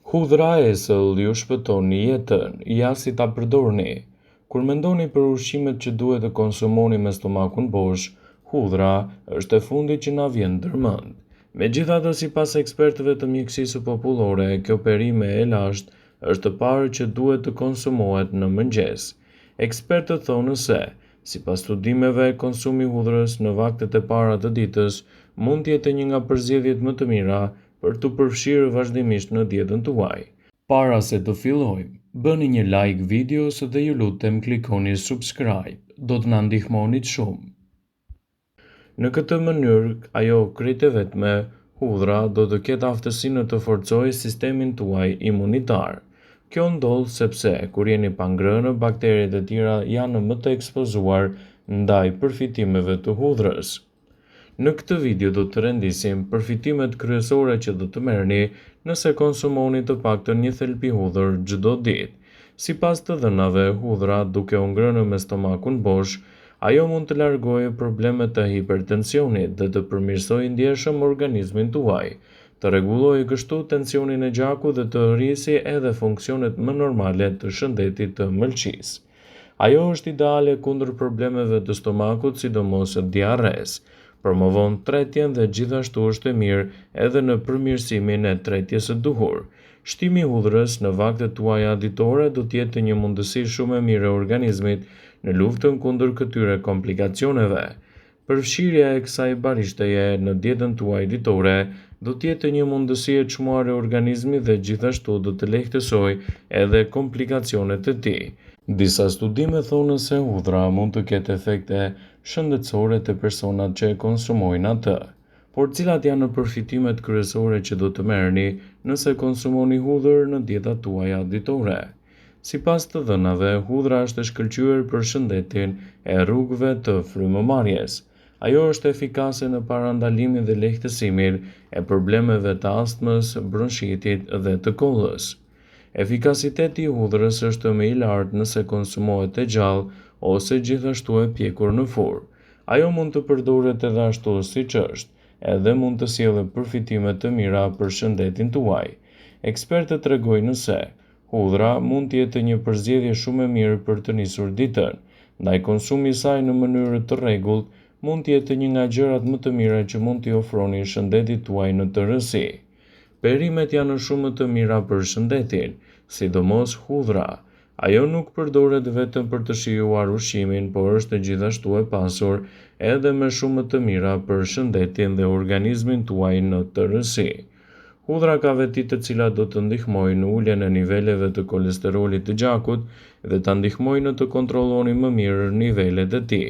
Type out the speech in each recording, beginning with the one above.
Hudhra e ësëll ju shpëtoni jetën, ja si ta përdorni. Kur mendoni për ushqimet që duhet të konsumoni me stomakun bosh, hudhra është e fundit që na vjen ndërmend. Megjithatë, sipas ekspertëve të mjekësisë popullore, kjo perime e lashtë është e parë që duhet të konsumohet në mëngjes. Ekspertët thonë se, sipas studimeve, konsumi i hudhrës në vaktet e para të ditës mund të jetë një nga përzgjedhjet më të mira për të përfshirë vazhdimisht në dietën tuaj. Para se të fillojmë, bëni një like videos dhe ju lutem klikoni subscribe, do të na ndihmonit shumë. Në këtë mënyrë, ajo krejt e vetme, hudhra do të ketë aftësinë të forcojë sistemin tuaj imunitar. Kjo ndodh sepse kur jeni pa ngrënë, bakteret e tjera janë më të ekspozuar ndaj përfitimeve të hudhrës. Në këtë video do të rendisim përfitimet kryesore që do të merrni nëse konsumoni të paktën një thelbi hudhër çdo ditë. Sipas të dhënave, hudhra duke u ngrënë me stomakun bosh, ajo mund të largojë problemet të hipertensionit dhe të përmirësojë ndjeshëm organizmin tuaj, të rregullojë kështu tensionin e gjakut dhe të rrisi edhe funksionet më normale të shëndetit të mëlçisë. Ajo është ideale kundër problemeve të stomakut, sidomos diarres. Promovon tretjen dhe gjithashtu është e mirë edhe në përmirësimin e tretjes së duhur. Shtimi i hudhrës në vaktet tuaja ditore do të jetë një mundësi shumë e mirë e organizmit në luftën kundër këtyre komplikacioneve. Përfshirja e kësaj barishtaje në dietën tuaj ditore do të jetë një mundësi e çmuar e organizmit dhe gjithashtu do të lehtësojë edhe komplikacionet e tij. Disa studime thonë se hudhra mund të ketë efekte shëndetësore te personat që e konsumojnë atë. Por cilat janë përfitimet kryesore që do të merrni nëse konsumoni hudhër në dietat tuaja ditore? Sipas të dhënave, hudhra është e shkëlqyer për shëndetin e rrugëve të frymëmarrjes. Ajo është efikase në parandalimin dhe lehtësimin e problemeve të astmës, bronchitit dhe të kollës. Efikasiteti i hudhrës është më i lartë nëse konsumohet e gjallë ose gjithashtu e pjekur në furrë. Ajo mund të përdoret edhe ashtu siç është, edhe mund të sjellë përfitime të mira për shëndetin tuaj. Ekspertët tregojnë se hudhra mund të jetë një përzgjedhje shumë e mirë për të nisur ditën, ndaj konsumi i saj në mënyrë të rregullt mund të jetë një nga gjërat më të mira që mund t'i ofroni shëndetit tuaj në tërësi. Perimet janë shumë të mira për shëndetin, sidomos hudhra. Ajo nuk përdoret vetëm për të shijuar ushqimin, por është gjithashtu e pasur edhe me shumë të mira për shëndetin dhe organizmin tuaj në tërësi. Hudhra ka veti të cilat do të ndihmojnë në uljen e niveleve të kolesterolit të gjakut dhe ta ndihmojnë në të kontrolloni më mirë nivelet e tij.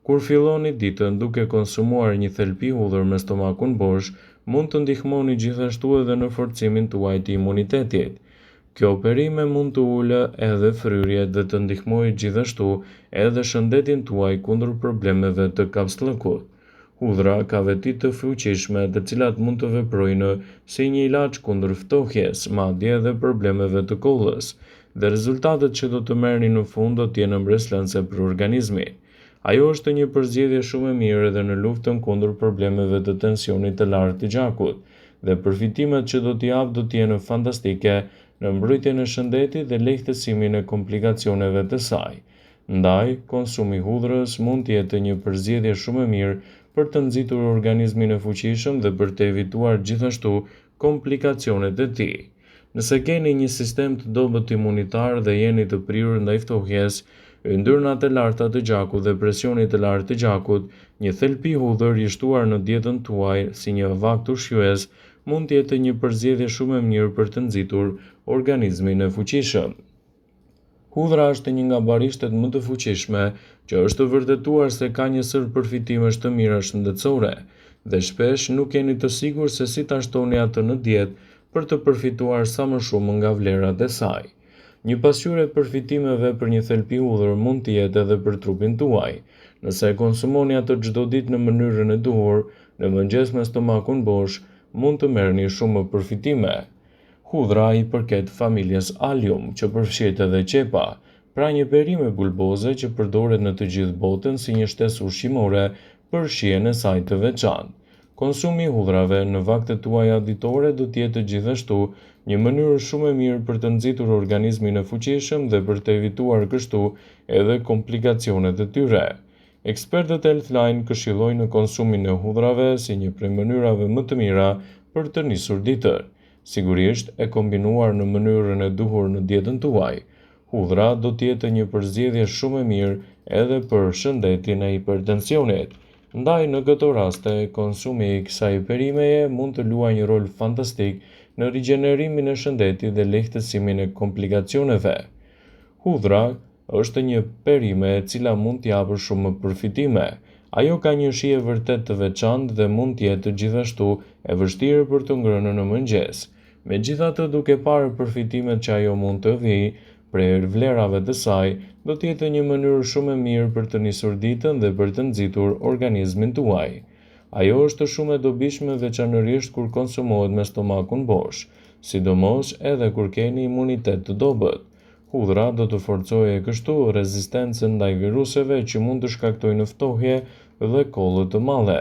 Kur filloni ditën duke konsumuar një thelbi hudhër me stomakun bosh, mund të ndihmoni gjithashtu edhe në forcimin tuaj të imunitetit. Kjo perime mund të ulë edhe fryrjet dhe të ndihmojë gjithashtu edhe shëndetin tuaj kundër problemeve të kapsllëkut. Hudhra ka veti të fuqishme të cilat mund të veprojnë si një ilaç kundër ftohjes, madje edhe problemeve të kollës, dhe rezultatet që do të merrni në fund do të jenë mbreslënse për organizmin. Ajo është një përzgjedhje shumë e mirë edhe në luftën kundër problemeve të tensionit të lartë të gjakut, dhe përfitimet që do t'i japë do të jenë fantastike në mbrojtjen e shëndetit dhe lehtësimin e komplikacioneve të saj. Ndaj, konsumi i hudhrës mund të jetë një përzgjedhje shumë e mirë për të nxitur organizmin e fuqishëm dhe për të evituar gjithashtu komplikacionet e tij. Nëse keni një sistem të dobët imunitar dhe jeni të prirur ndaj ftohjes, yndyrnat e larta të gjakut dhe presioni të lartë të gjakut, një thelbi hudhër i shtuar në dietën tuaj si një vakt ushqyes mund të jetë një përzgjedhje shumë e mirë për të nxitur organizmin e fuqishëm. Hudhra është një nga barishtet më të fuqishme që është vërtetuar se ka një sër përfitimesh të mira shëndetësore dhe shpesh nuk jeni të sigurt se si ta shtoni atë në dietë për të përfituar sa më shumë nga vlerat e saj. Një pasqyrë e përfitimeve për një thelbi hudhër mund të jetë edhe për trupin tuaj. Nëse konsumoni atë çdo ditë në mënyrën e duhur, në mëngjes me stomakun bosh, mund të merrni shumë përfitime. Hudhra i përket familjes Allium, që përfshihet edhe qepa, pra një perime bulboze që përdoret në të gjithë botën si një shtesë ushqimore për shijen e saj të veçantë. Konsumi i hudhrave në vaktet tuaja ditore do të jetë gjithashtu një mënyrë shumë e mirë për të nxitur organizmin e fuqishëm dhe për të evituar kështu edhe komplikacionet e tyre. Ekspertët e Healthline këshillojnë konsumin e hudhrave si një prej mënyrave më të mira për të nisur ditën, sigurisht e kombinuar në mënyrën e duhur në dietën tuaj. Hudhra do të jetë një përzgjedhje shumë e mirë edhe për shëndetin e hipertensionit. Ndaj në këto raste, konsumi i kësaj perimeje mund të luajë një rol fantastik në rigjenerimin e shëndetit dhe lehtësimin e komplikacioneve. Hudhra është një perime e cila mund të japë shumë përfitime. Ajo ka një shije vërtet të veçantë dhe mund të jetë gjithashtu e vështirë për të ngrënë në mëngjes. Megjithatë, duke parë përfitimet që ajo mund të vijë prej vlerave të saj, do të jetë një mënyrë shumë e mirë për të nisur ditën dhe për të nxitur organizmin tuaj. Ajo është shumë e dobishme veçanërisht kur konsumohet me stomakun bosh, sidomos edhe kur keni imunitet të dobët. Hudhra do të forcojë kështu rezistencën ndaj viruseve që mund të shkaktojnë ftohje dhe kollë të madhe.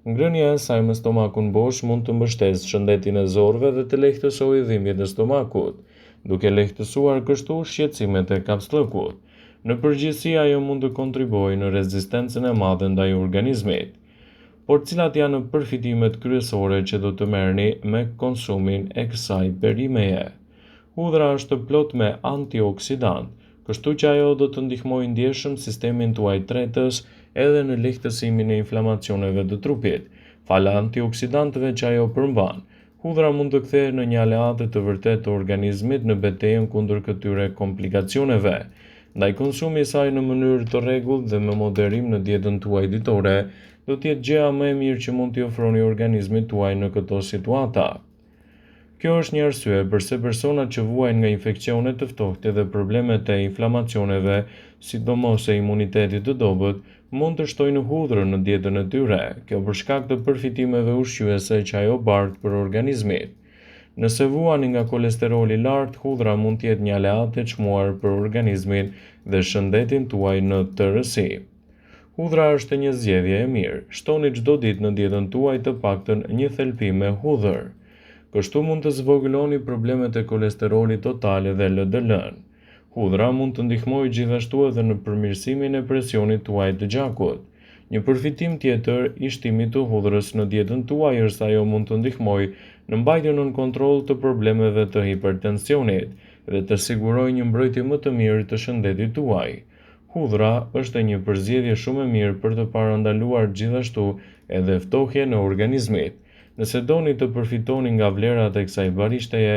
Ngrënia e saj me stomakun bosh mund të mbështesë shëndetin e zorëve dhe të lehtësojë dhimbjet e stomakut, duke lehtësuar kështu shqetësimet e kapslëkut. Në përgjithësi, ajo mund të kontribuojë në rezistencën e madhe ndaj organizmit. Por cilat janë përfitimet kryesore që do të merrni me konsumin e kësaj perimeje? Hudhra është plot me antioksidant, kështu që ajo do të ndihmojë ndjeshëm sistemin tuaj tretës edhe në lehtësimin e inflamacioneve të trupit. Fala antioksidantëve që ajo përmban, hudhra mund të kthehet në një aleate të vërtetë të organizmit në betejën kundër këtyre komplikacioneve. Ndaj konsumi i saj në mënyrë të rregullt dhe me moderim në dietën tuaj ditore, do të jetë gjëja më e mirë që mund t'i ofroni organizmit tuaj në këto situata. Kjo është një arsye pse personat që vuajnë nga infeksionet të ftohtë dhe problemet e inflamacioneve, sidomos e imunitetit të dobët, mund të shtojnë hudhrën në dietën e tyre, kjo për shkak të përfitimeve ushqyese që ajo bart për organizmin. Nëse vuani nga kolesteroli i lartë, hudhra mund të jetë një aleat e çmuar për organizmin dhe shëndetin tuaj në tërësi. Hudhra është një zgjedhje e mirë. Shtoni çdo ditë në dietën tuaj të paktën një thelpi me hudhër. Kështu mund të zvogëloni problemet e kolesterolit total dhe LDL-n. Hudhra mund të ndihmojë gjithashtu edhe në përmirësimin e presionit tuaj të gjakut. Një përfitim tjetër i shtimit të hudhrës në dietën tuaj është se ajo mund të ndihmojë në mbajtjen nën kontroll të problemeve të hipertensionit dhe të sigurojë një mbrojtje më të mirë të shëndetit tuaj. Hudhra është një përzgjedhje shumë e mirë për të parandaluar gjithashtu edhe ftohjen e organizmit. Nëse doni të përfitoni nga vlerat e kësaj barishtaje,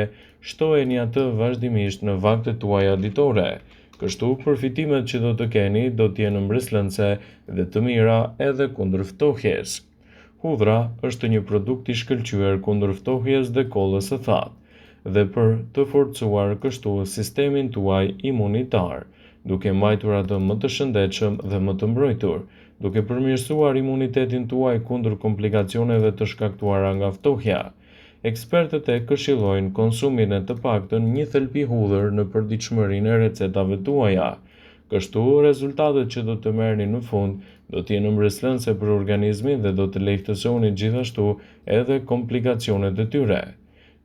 shtojeni atë vazhdimisht në vaktet tuaja ditore. Kështu, përfitimet që do të keni do të jenë mbreslënse dhe të mira edhe kundër ftohjes. Hudhra është një produkt i shkëlqyer kundër ftohjes dhe kollës së thatë dhe për të forcuar kështu sistemin tuaj imunitar, duke mbajtur atë më të shëndetshëm dhe më të mbrojtur, duke përmirësuar imunitetin tuaj kundër komplikacioneve të shkaktuara nga ftohja. Ekspertët e këshillojnë konsumin e të paktën një thelpi hudhër në përditshmërinë e recetave tuaja. Kështu, rezultatet që do të merrni në fund do të jenë mbreslënse për organizmin dhe do të lehtësoni gjithashtu edhe komplikacionet e tyre.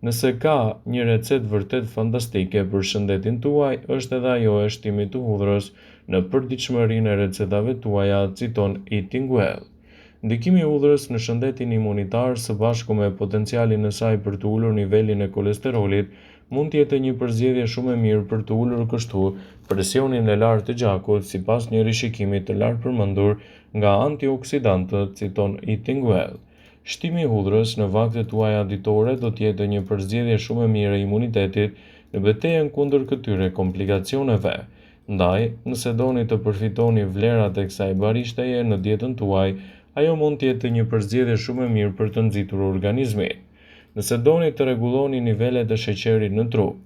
Nëse ka një recetë vërtet fantastike për shëndetin tuaj, është edhe ajo e shtimit të hudhrës në përditshmërinë e recetave tuaja, citon Eating Well. Ndikimi i hudhrës në shëndetin imunitar së bashku me potencialin e saj për të ulur nivelin e kolesterolit mund të jetë një përzgjedhje shumë e mirë për të ulur kështu presionin e lartë të gjakut sipas një rishikimi të lartë përmendur nga antioksidantët, citon Eating Well. Shtimi i hudhrës në vaktet tuaja ditore do të jetë një përzgjedhje shumë e mirë e imunitetit në betejën kundër këtyre komplikacioneve. Ndaj, nëse doni të përfitoni vlerat e kësaj barishtaje në dietën tuaj, ajo mund të jetë një përzgjedhje shumë e mirë për të nxitur organizmin. Nëse doni të rregulloni nivelet e sheqerit në trup,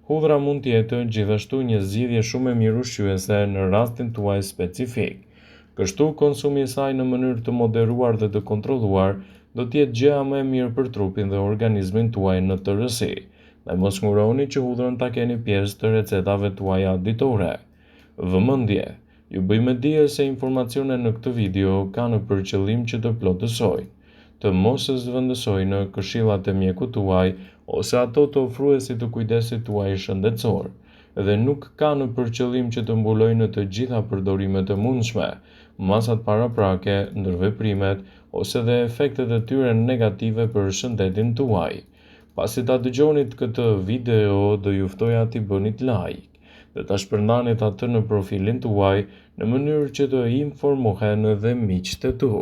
hudhra mund të jetë gjithashtu një zgjidhje shumë e mirë ushqyese në rastin tuaj specifik. Kështu, konsumi i saj në mënyrë të moderuar dhe të kontrolluar do të jetë gjëja më e mirë për trupin dhe organizmin tuaj në tërësi. Dhe mos nguroni që hudhrën ta keni pjesë të recetave tuaja ditore. Vëmendje, ju bëjmë dije se informacionet në këtë video kanë për qëllim që të plotësojnë. të mos e zvendësoj në këshillat e mjekut tuaj ose ato të ofruesit të kujdesit tuaj shëndetësor, dhe nuk ka në përqëllim që të mbulojnë në të gjitha përdorimet e mundshme, masat paraprake, ndërveprimet ose dhe efektet e tyre negative për shëndetin tuaj. Pasi ta dëgjonit këtë video, do ju ftoja t'i bënit like dhe ta shpërndanit atë në profilin tuaj në mënyrë që të informohen edhe miqtë e tu.